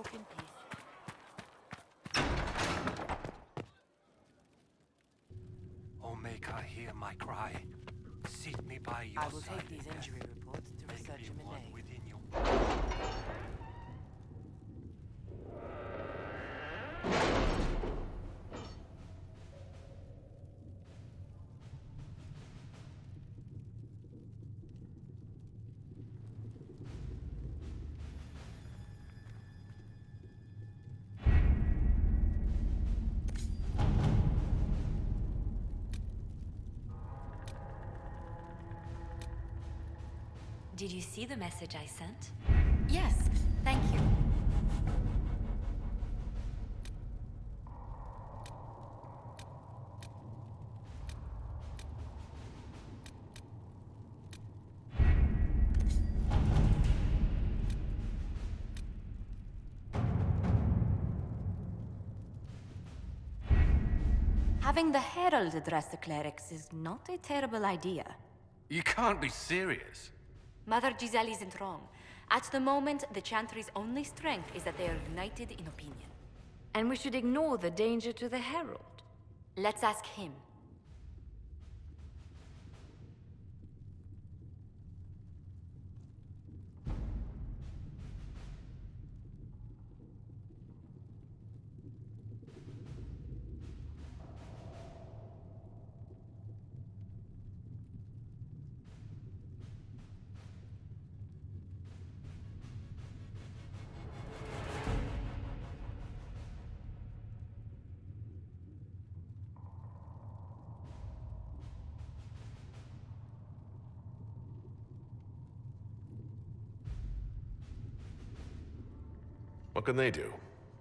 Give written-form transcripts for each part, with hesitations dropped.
Walk in peace. O Maker, hear my cry. Seat me by your side. I will take these injury reports to Make research me in one Malay. within you. Did you see the message I sent? Yes, thank you. Having the Herald address the clerics is not a terrible idea. You can't be serious. Mother Giselle isn't wrong. At the moment, the Chantry's only strength is that they are united in opinion. And we should ignore the danger to the Herald. Let's ask him. What can they do?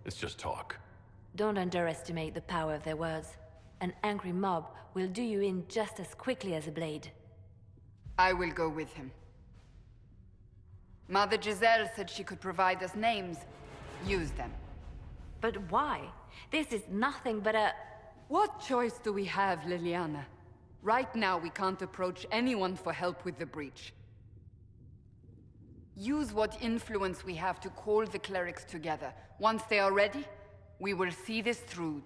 It's just talk. Don't underestimate the power of their words. An angry mob will do you in just as quickly as a blade. I will go with him. Mother Giselle said she could provide us names. Use them. But why? This is nothing but a... What choice do we have, Liliana? Right now, we can't approach anyone for help with the breach. Use what influence we have to call the clerics together. Once they are ready, we will see this through.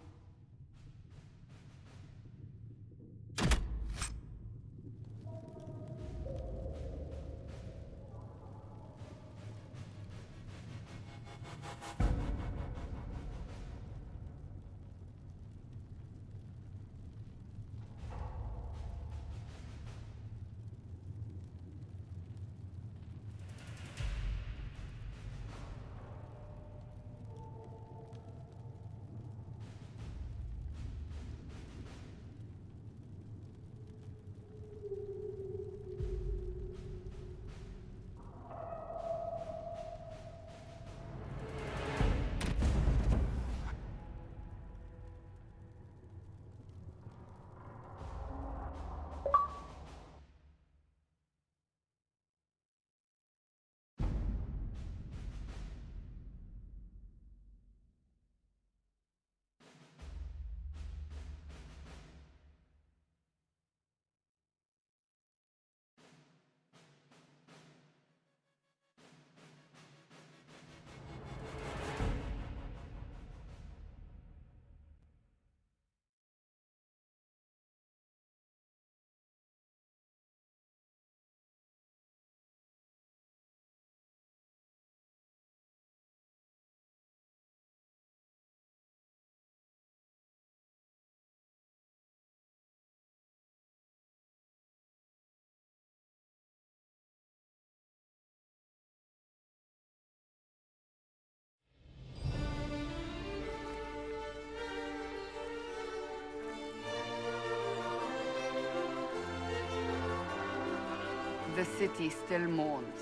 The city still mourns.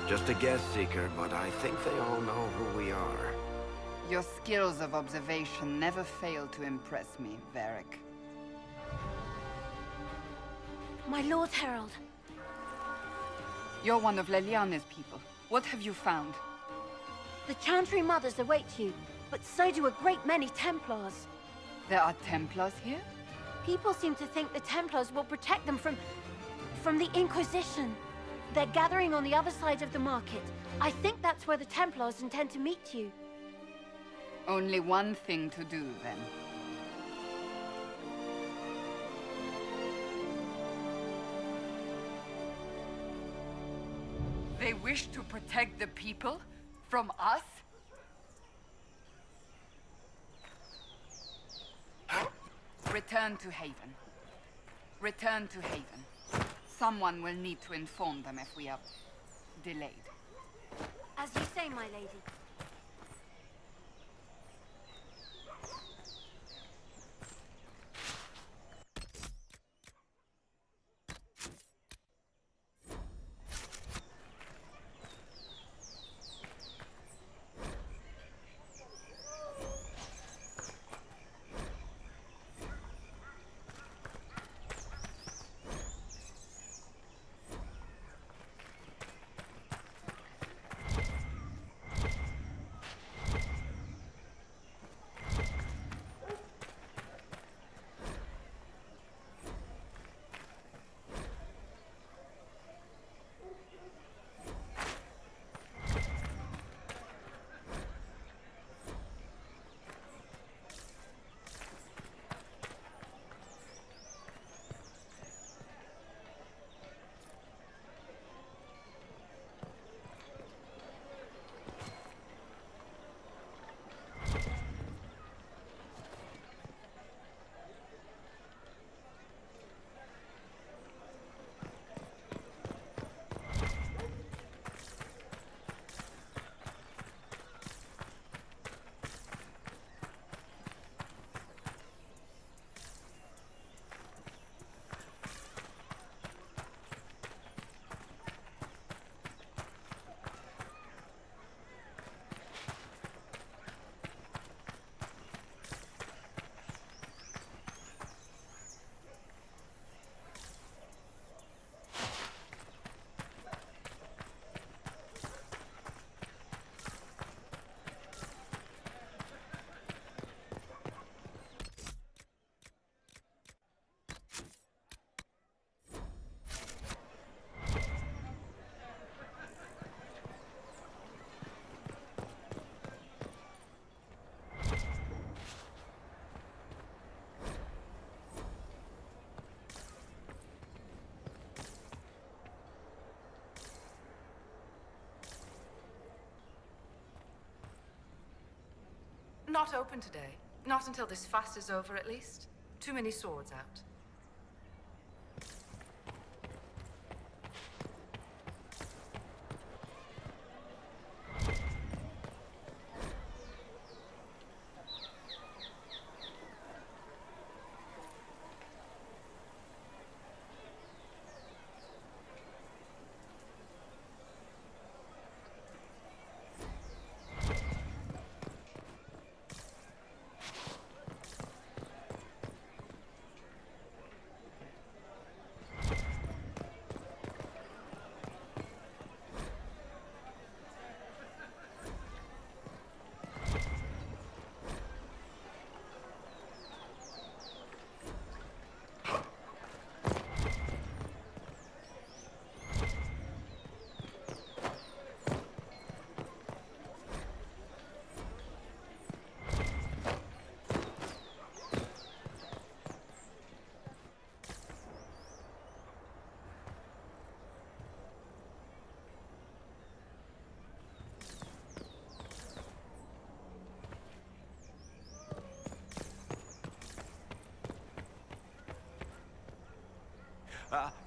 Just a guest seeker, but I think they all know who we are. Your skills of observation never fail to impress me, Varric. My Lord Herald. You're one of Leliana's people. What have you found? The Chantry Mothers await you, but so do a great many Templars. There are Templars here? People seem to think the Templars will protect them from the Inquisition. They're gathering on the other side of the market. I think that's where the Templars intend to meet you. Only one thing to do, then. They wish to protect the people from us? Return to Haven. Return to Haven. Someone will need to inform them if we are delayed. As you say, my lady. Not open today. Not until this fast is over, at least. Too many swords out.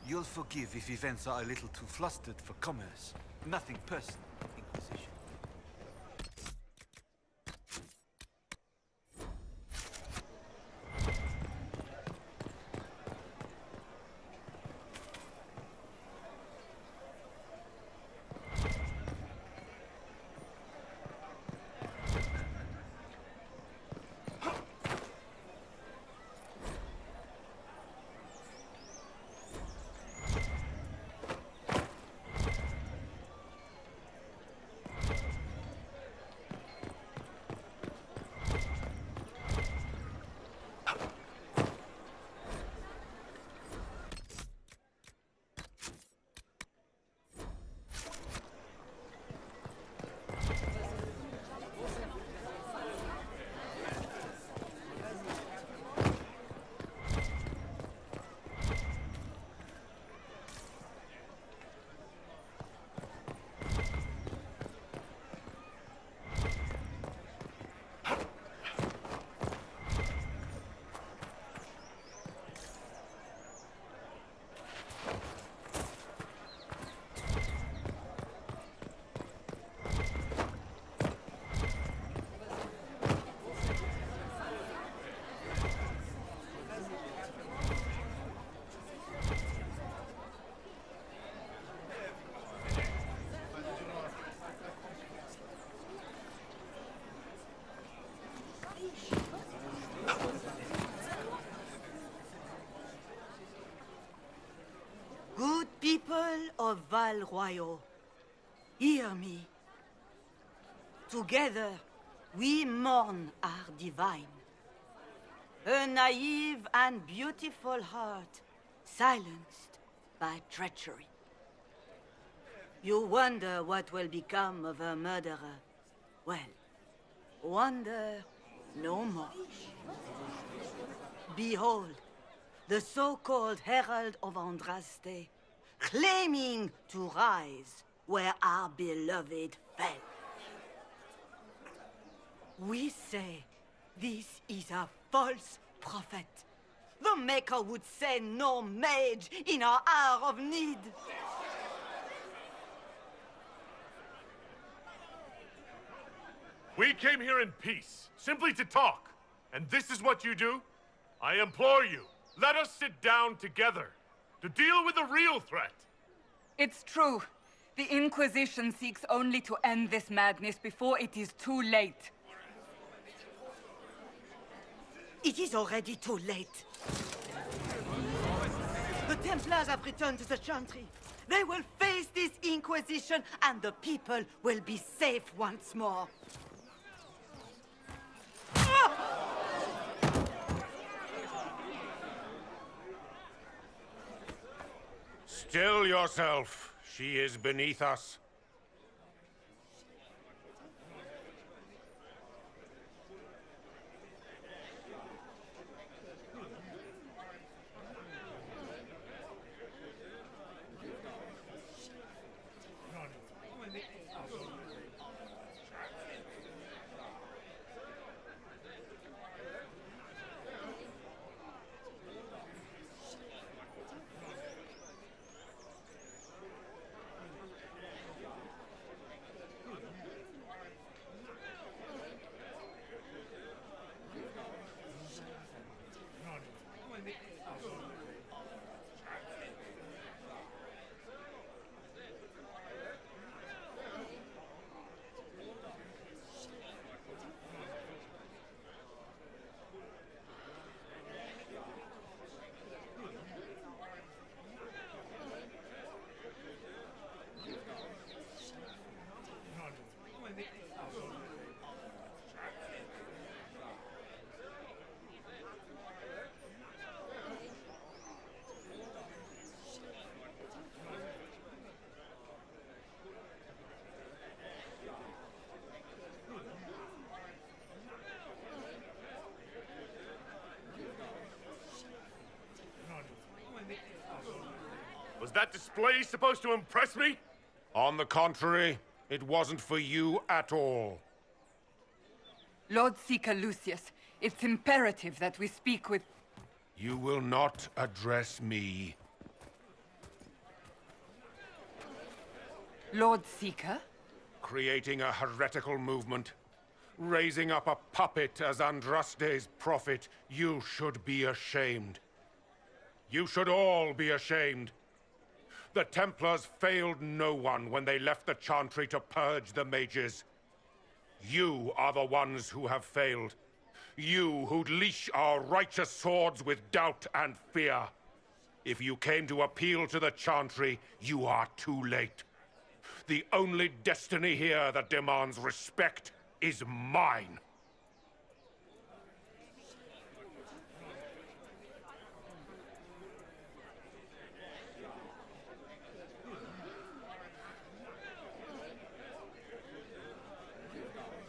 You'll forgive if events are a little too flustered for commerce. Nothing personal, Inquisition. of Val Royal, hear me. Together, we mourn our divine. Her naive and beautiful heart, silenced by treachery. You wonder what will become of her murderer. Well, wonder no more. Behold, the so-called Herald of Andraste, claiming to rise where our beloved fell. We say this is a false prophet. The Maker would send no mage in our hour of need. We came here in peace, simply to talk. And this is what you do? I implore you, let us sit down together to deal with the real threat. It's true. The Inquisition seeks only to end this madness before it is too late. It is already too late. The Templars have returned to the Chantry. They will face this Inquisition, and the people will be safe once more. Still yourself. She is beneath us. Was that display supposed to impress me? On the contrary, it wasn't for you at all. Lord Seeker Lucius, it's imperative that we speak with... You will not address me. Lord Seeker? Creating a heretical movement. Raising up a puppet as Andraste's prophet. You should be ashamed. You should all be ashamed. The Templars failed no one when they left the Chantry to purge the mages. You are the ones who have failed. You who'd leash our righteous swords with doubt and fear. If you came to appeal to the Chantry, you are too late. The only destiny here that demands respect is mine.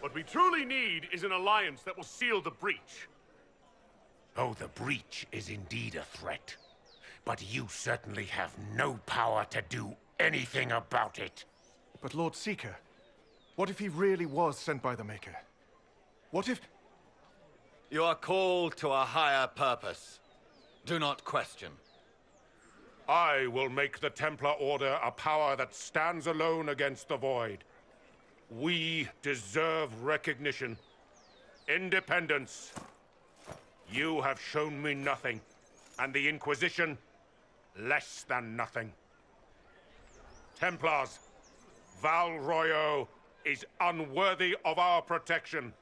What we truly need is an alliance that will seal the breach. Oh, the breach is indeed a threat. But you certainly have no power to do anything about it. But Lord Seeker, what if he really was sent by the Maker? What if... You are called to a higher purpose. Do not question. I will make the Templar Order a power that stands alone against the Void. We deserve recognition. Independence. You have shown me nothing, and the Inquisition, less than nothing. Templars, Val Royal is unworthy of our protection.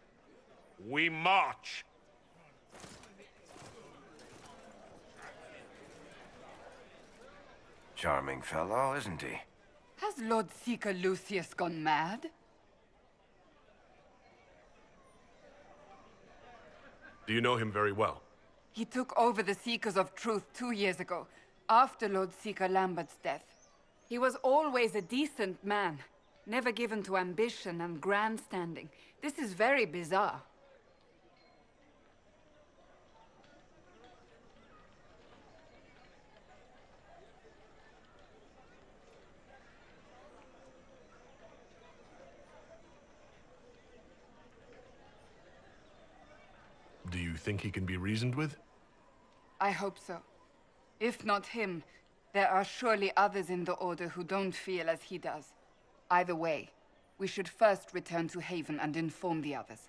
We march. Charming fellow, isn't he? Has Lord Seeker Lucius gone mad? Do you know him very well? He took over the Seekers of Truth 2 years ago, after Lord Seeker Lambert's death. He was always a decent man, never given to ambition and grandstanding. This is very bizarre. Do you think he can be reasoned with? I hope so. If not him, there are surely others in the Order who don't feel as he does. Either way, we should first return to Haven and inform the others.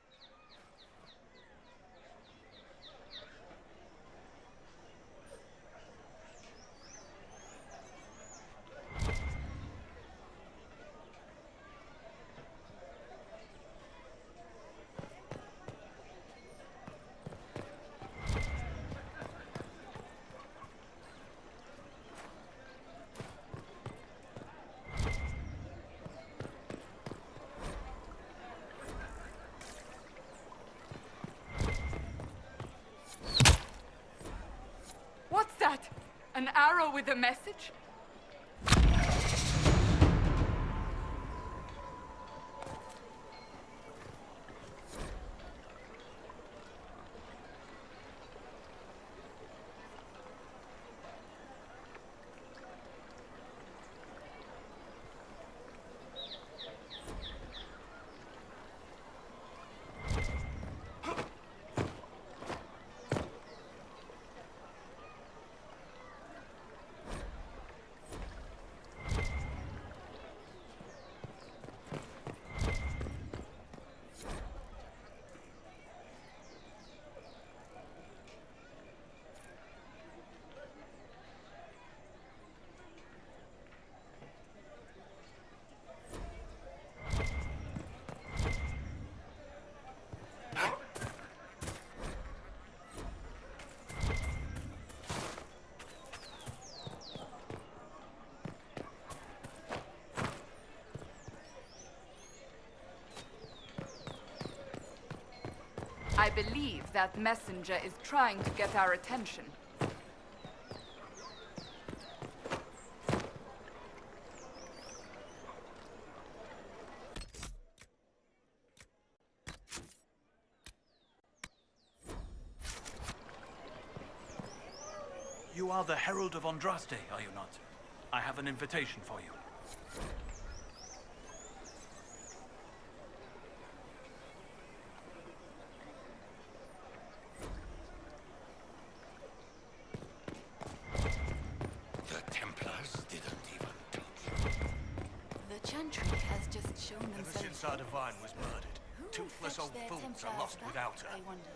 What's that? An arrow with a message? I believe that messenger is trying to get our attention. You are the Herald of Andraste, are you not? I have an invitation for you. The Templars didn't even touch. The Chantry has just shown Ever themselves. since our divine was murdered, toothless old fools are lost without her. I wonder.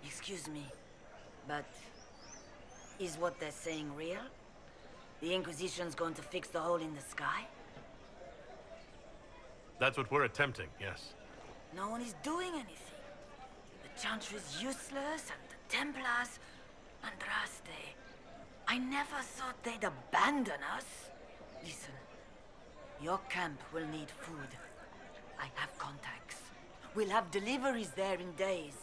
Excuse me, but is what they're saying real? The Inquisition's going to fix the hole in the sky? That's what we're attempting, yes. No one is doing anything. The Chantry's useless, and the Templars... Andraste. I never thought they'd abandon us. Listen, your camp will need food. I have contacts. We'll have deliveries there in days.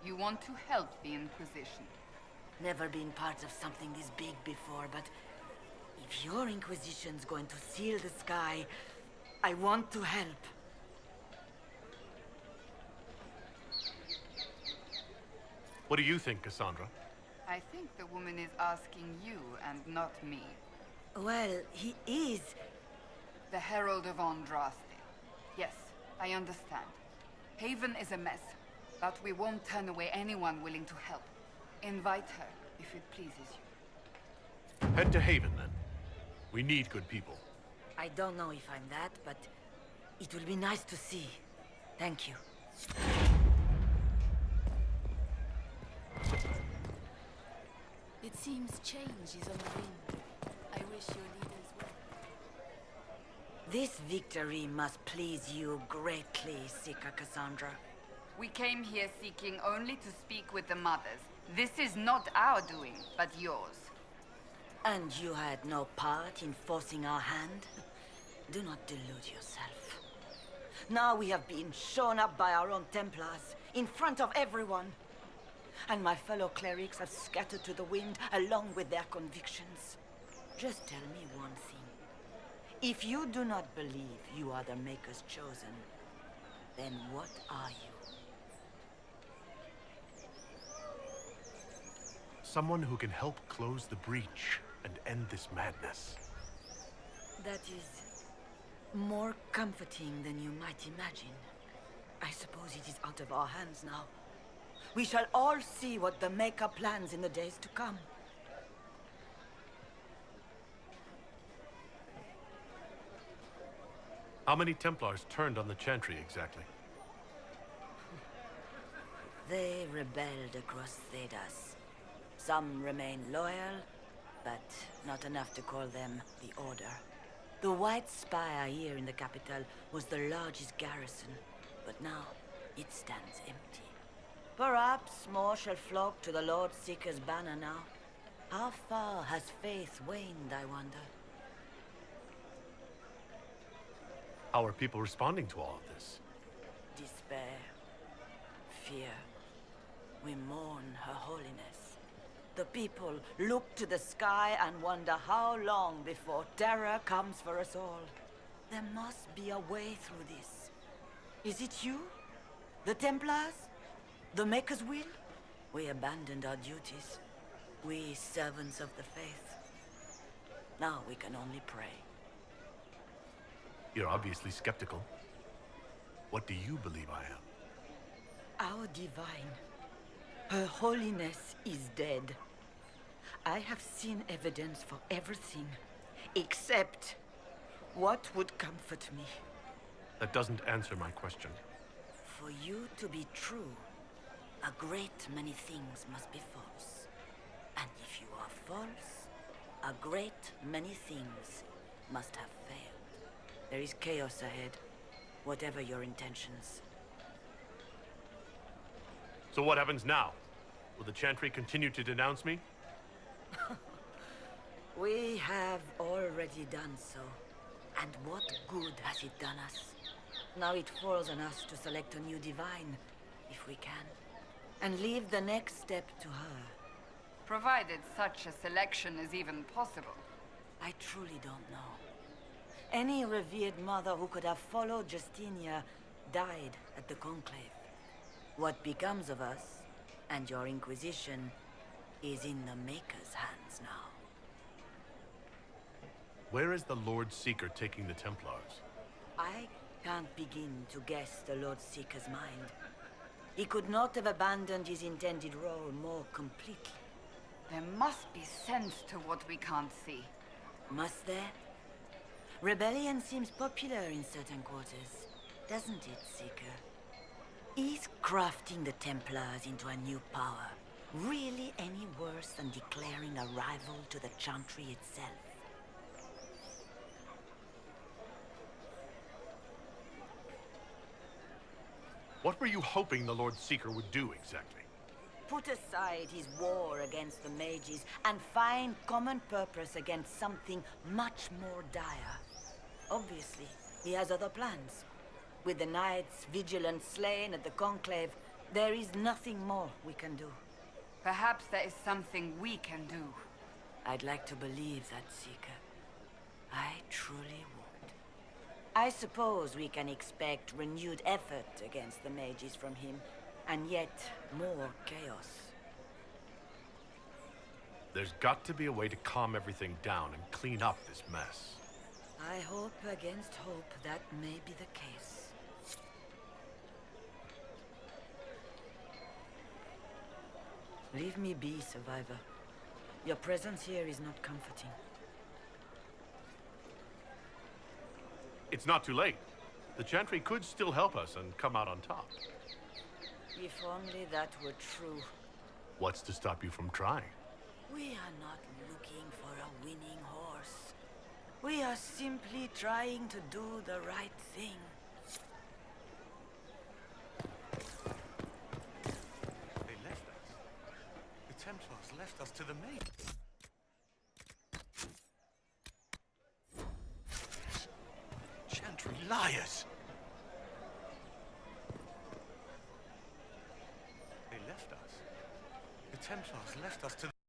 You want to help the Inquisition? Never been part of something this big before, but if your Inquisition's going to seal the sky, I want to help. What do you think, Cassandra? I think the woman is asking you and not me. Well, he is. The Herald of Andraste. Yes, I understand. Haven is a mess, but we won't turn away anyone willing to help. Invite her, if it pleases you. Head to Haven, then. We need good people. I don't know if I'm that, but it will be nice to see. Thank you. It seems change is on the wind. I wish your leaders well. This victory must please you greatly, Seeker Cassandra. We came here seeking only to speak with the mothers. This is not our doing, but yours. And you had no part in forcing our hand? Do not delude yourself. Now we have been shown up by our own Templars, in front of everyone. And my fellow clerics have scattered to the wind along with their convictions. Just tell me one thing. If you do not believe you are the Maker's chosen, then what are you? Someone who can help close the breach and end this madness. That is more comforting than you might imagine. I suppose it is out of our hands now. We shall all see what the Maker plans in the days to come. How many Templars turned on the Chantry exactly? They rebelled across Thedas. Some remain loyal, but not enough to call them the Order. The White Spire here in the capital was the largest garrison, but now it stands empty. Perhaps more shall flock to the Lord Seeker's banner now. How far has faith waned, I wonder? How are people responding to all of this? Despair. Fear. We mourn Her Holiness. The people look to the sky and wonder how long before terror comes for us all. There must be a way through this. Is it you? The Templars? The Maker's will? We abandoned our duties. We servants of the faith. Now we can only pray. You're obviously skeptical. What do you believe I am? Our divine. Her Holiness is dead. I have seen evidence for everything, except what would comfort me. That doesn't answer my question. For you to be true, a great many things must be false. And if you are false, a great many things must have failed. There is chaos ahead, whatever your intentions. So what happens now? Will the Chantry continue to denounce me? We have already done so. And what good has it done us? Now it falls on us to select a new divine, if we can. And leave the next step to her. Provided such a selection is even possible. I truly don't know. Any revered mother who could have followed Justinia died at the Conclave. What becomes of us, and your Inquisition, is in the Maker's hands now. Where is the Lord Seeker taking the Templars? I can't begin to guess the Lord Seeker's mind. He could not have abandoned his intended role more completely. There must be sense to what we can't see. Must there? Rebellion seems popular in certain quarters, doesn't it, Seeker? Is crafting the Templars into a new power really any worse than declaring a rival to the Chantry itself? What were you hoping the Lord Seeker would do exactly? Put aside his war against the mages and find common purpose against something much more dire. Obviously, he has other plans. With the knights vigilant slain at the Conclave, there is nothing more we can do. Perhaps there is something we can do. I'd like to believe that, Seeker. I truly would. I suppose we can expect renewed effort against the mages from him, and yet more chaos. There's got to be a way to calm everything down and clean up this mess. I hope against hope that may be the case. Leave me be, survivor. Your presence here is not comforting. It's not too late. The Chantry could still help us and come out on top. If only that were true. What's to stop you from trying? We are not looking for a winning horse. We are simply trying to do the right thing. They left us. The Templars left us to the mate. Chantry liars! They left us. The Templars left us to